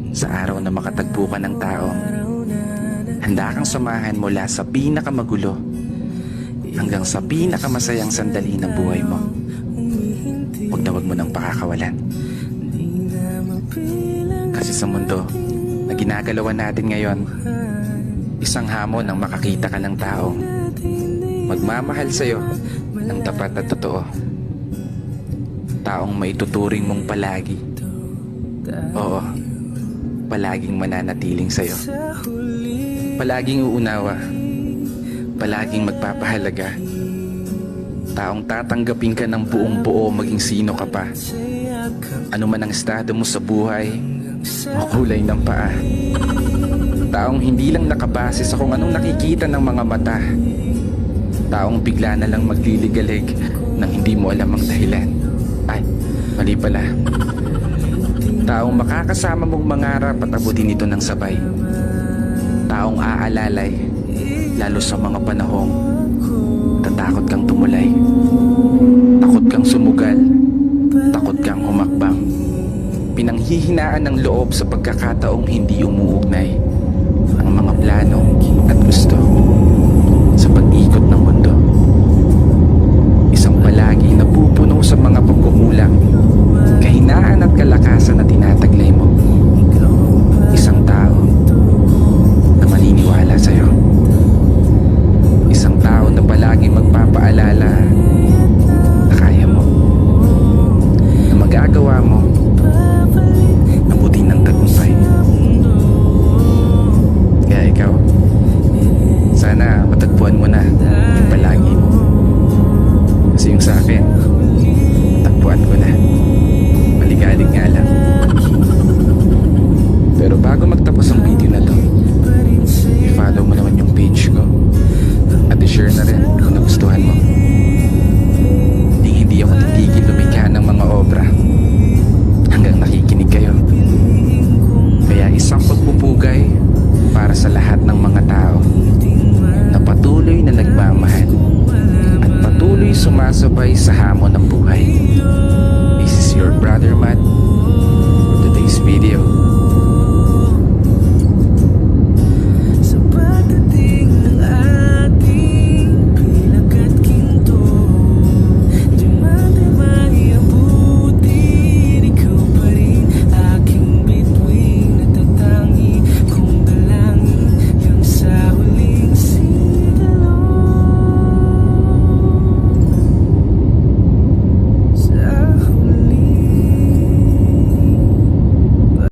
Sa araw na makatagpo ka ng taong handa kang samahan mula sa pinakamagulo hanggang sa pinakamasayang sandali ng buhay mo. Huwag na huwag mo nang pakakawalan. Kasi sa mundo na ginagalawan natin ngayon, isang hamon ang makakita ka ng taong magmamahal sa'yo ng tapat at totoo. Taong maituturing mong palagi. Oo, palaging mananatiling sa'yo. Palaging uunawa. Palaging magpapahalaga. Taong tatanggapin ka ng buong buo maging sino ka pa. Ano man ang estado mo sa buhay o kulay ng paa. Taong hindi lang nakabase sa kung anong nakikita ng mga mata. Taong bigla na lang magliligalig nang hindi mo alam ang dahilan. Ay, mali pala. Taong makakasama mong mangarap at abutin ito ng sabay. Taong aalalay, lalo sa mga panahong tatakot kang tumulay. Takot kang sumugal, takot kang humakbang. Pinanghihinaan ng loob sa pagkakataong hindi umuugnay ang mga plano at gusto sa pag-ikot ng mundo. Isang palagi na pupuno sa mga pagkukulang, kahinaan at kalakasan na tinataglay mo. Isang tao na maniniwala sa'yo. Isang tao na palagi magpapaalala na kaya mo, na magagawa mo, abutin ng tagumpay. Kaya ikaw, sana matagpuan mo na yung palagi mo. Kasi yung sa akin, tagpuan ko na. Maligalig nga lang. Pero bago magtapos ang video